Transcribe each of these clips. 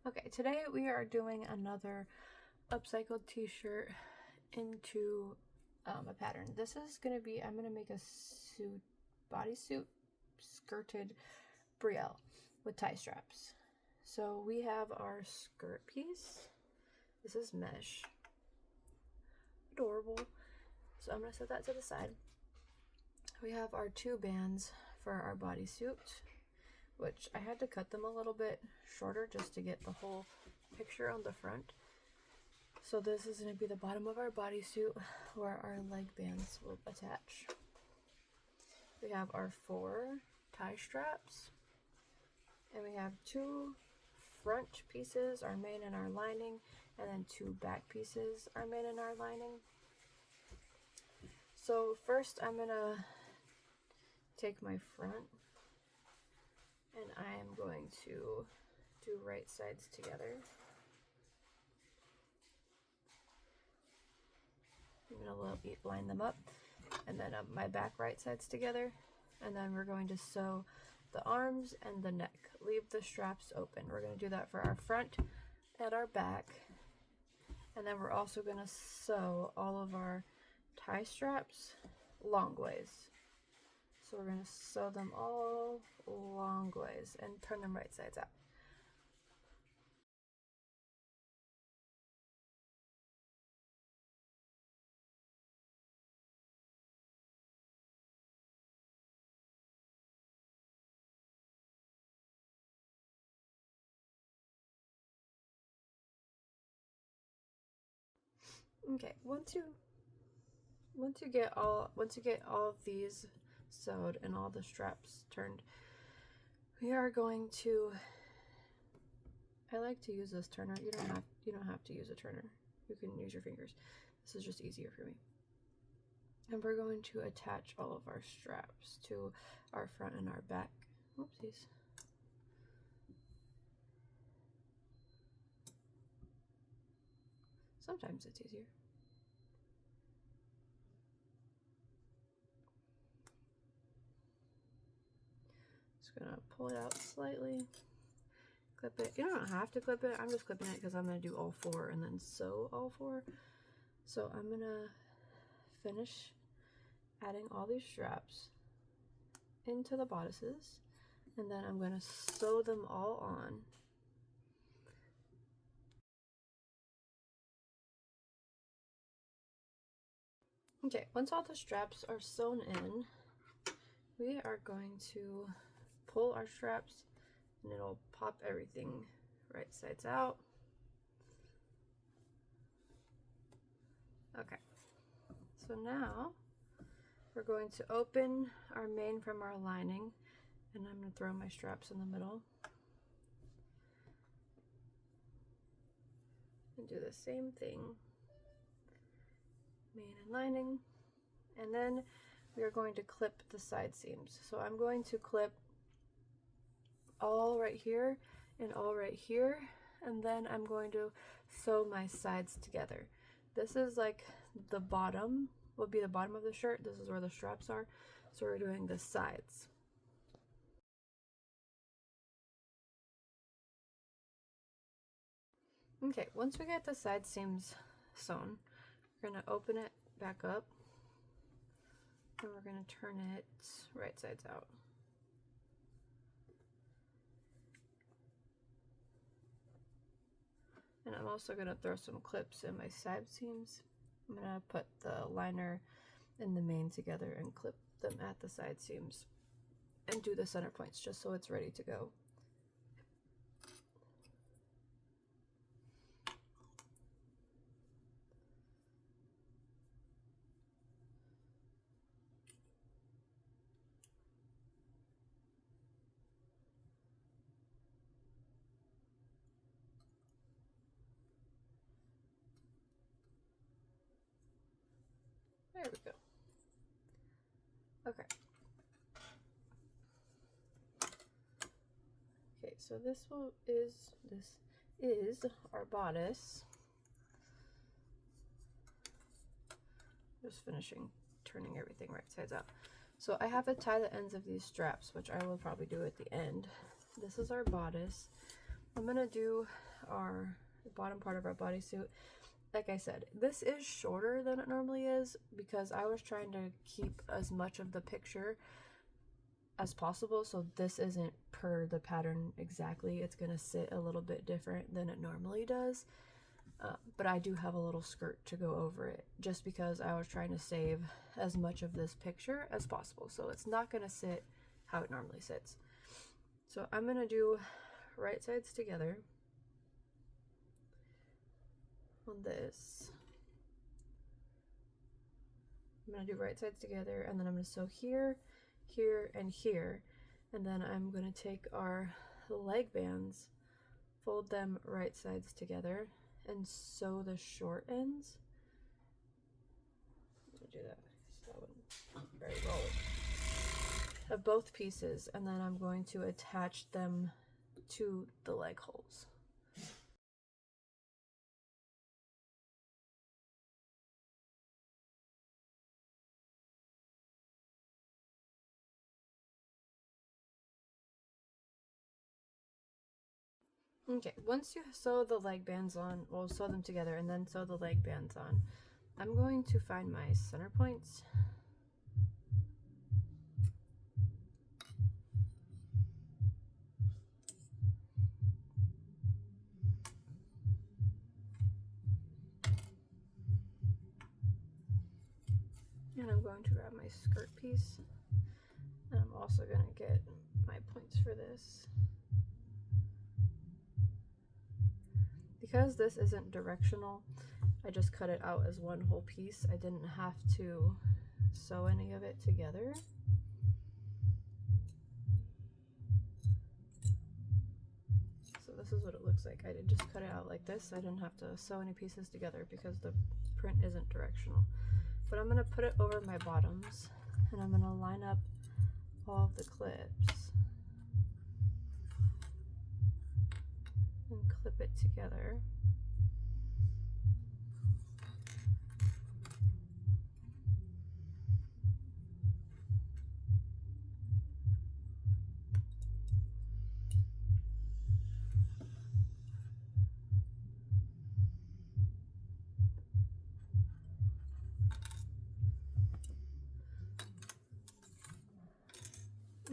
Okay, today we are doing another upcycled t-shirt into a pattern. This is going to be, I'm going to make a bodysuit skirted Brielle with tie straps. So we have our skirt piece. This is mesh. Adorable. So I'm going to set that to the side. We have our two bands for our bodysuit, which I had to cut them a little bit shorter just to get the whole picture on the front. So this is going to be the bottom of our bodysuit where our leg bands will attach. We have our 4 tie straps, and we have 2 front pieces, our main and our lining, and then 2 back pieces, our main and our lining. So first I'm going to take my front, and I am going to do right sides together. I'm going to line them up, and then my back right sides together, and then we're going to sew the arms and the neck. Leave the straps open. We're going to do that for our front and our back, and then we're also going to sew all of our tie straps long ways. So we're going to sew them all long ways and turn them right sides out. Okay, once you get all of these sewed and all the straps turned, we are going to, I like to use this turner. You don't have to use a turner. You can use your fingers. This is just easier for me. And we're going to attach all of our straps to our front and our back. Oopsies. Sometimes it's easier. Just gonna pull it out slightly, clip it. You don't have to clip it. I'm just clipping it because I'm gonna do all 4 and then sew all 4. So I'm gonna finish adding all these straps into the bodices, and then I'm gonna sew them all on. Okay, once all the straps are sewn in, we are going to pull our straps, and it'll pop everything right sides out. Okay, so now we're going to open our main from our lining, and I'm going to throw my straps in the middle and do the same thing, main and lining, and then we are going to clip the side seams. So I'm going to clip all right here and all right here, and then I'm going to sew my sides together. This is like the bottom, will be the bottom of the shirt. This is where the straps are. So we're doing the sides. Okay, once we get the side seams sewn, we're going to open it back up, and we're going to turn it right sides out. And I'm also going to throw some clips in my side seams. I'm going to put the liner and the main together and clip them at the side seams and do the center points just so it's ready to go. There we go. Okay. Okay, so this is our bodice. Just finishing turning everything right sides out. So I have to tie the ends of these straps, which I will probably do at the end. This is our bodice, I'm gonna do our bottom part of our bodysuit. Like I said, this is shorter than it normally is because I was trying to keep as much of the picture as possible, so this isn't per the pattern exactly. It's gonna sit a little bit different than it normally does, but I do have a little skirt to go over it just because I was trying to save as much of this picture as possible, so it's not gonna sit how it normally sits. So I'm gonna do right sides together on this. I'm gonna do right sides together, and then I'm gonna sew here, here, and here, and then I'm gonna take our leg bands, fold them right sides together, and sew the short ends. Let me do that so that wouldn't very well of both pieces, and then I'm going to attach them to the leg holes. Okay, once you sew the leg bands on, we'll sew them together and then sew the leg bands on. I'm going to find my center points. And I'm going to grab my skirt piece. And I'm also going to get my points for this. Because this isn't directional, I just cut it out as one whole piece. I didn't have to sew any of it together. So this is what it looks like. I did just cut it out like this. I didn't have to sew any pieces together because the print isn't directional. But I'm going to put it over my bottoms, and I'm going to line up all of the clips and clip it together.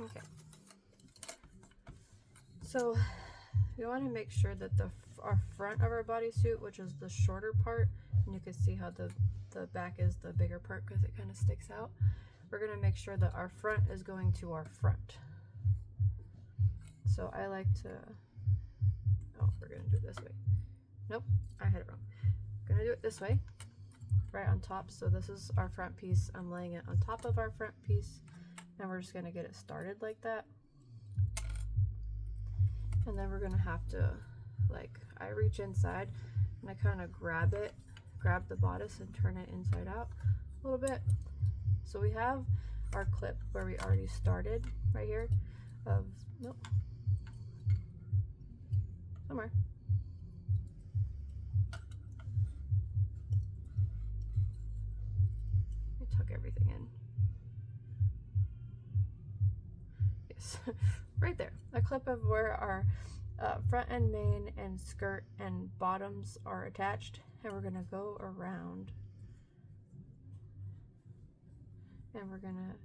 Okay. So we want to make sure that our front of our bodysuit, which is the shorter part, and you can see how the back is the bigger part because it kind of sticks out. We're going to make sure that our front is going to our front. So I like to, oh, we're going to do it this way. Nope, I had it wrong. I'm going to do it this way, right on top. So this is our front piece. I'm laying it on top of our front piece, and we're just going to get it started like that. And then we're going to have to, like, I reach inside and I kind of grab the bodice and turn it inside out a little bit. So we have our clip where we already started right here of, nope, somewhere. Let me tuck everything in. Yes, right there. A clip of where our front and main and skirt and bottoms are attached, and we're gonna go around and we're gonna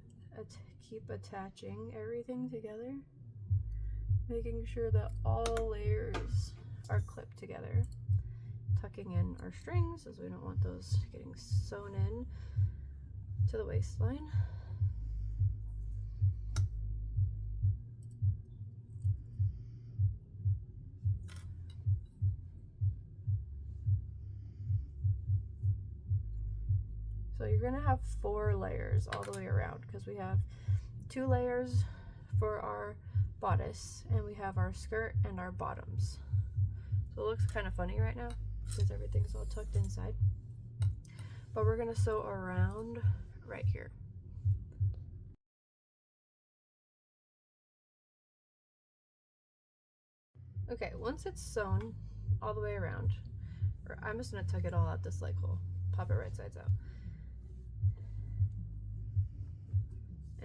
keep attaching everything together, making sure that all layers are clipped together, tucking in our strings as we don't want those getting sewn in to the waistline. So you're gonna have 4 layers all the way around because we have 2 layers for our bodice and we have our skirt and our bottoms. So it looks kind of funny right now because everything's all tucked inside. But we're gonna sew around right here. Okay, once it's sewn all the way around, or I'm just gonna tuck it all out this leg hole, pop it right sides out.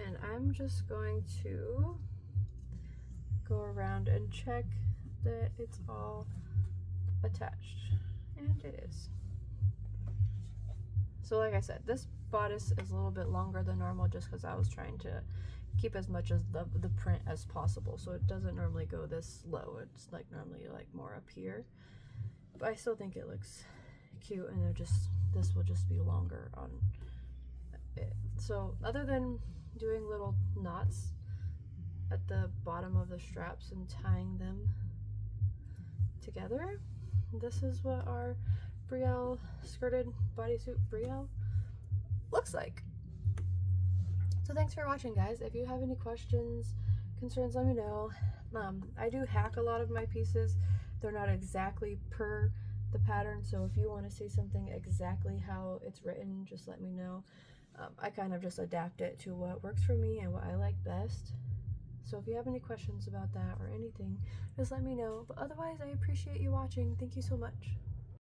And I'm just going to go around and check that it's all attached, and it is. So like I said, this bodice is a little bit longer than normal just because I was trying to keep as much as the print as possible, so it doesn't normally go this low. It's like normally like more up here, but I still think it looks cute, and this will just be longer on it. So other than doing little knots at the bottom of the straps and tying them together, this is what our Brielle skirted bodysuit Brielle looks like. So thanks for watching, guys. If you have any questions, concerns, let me know. I do hack a lot of my pieces. They're not exactly per the pattern, so if you want to see something exactly how it's written, just let me know. I kind of just adapt it to what works for me and what I like best. So if you have any questions about that or anything, just let me know. But otherwise, I appreciate you watching. Thank you so much.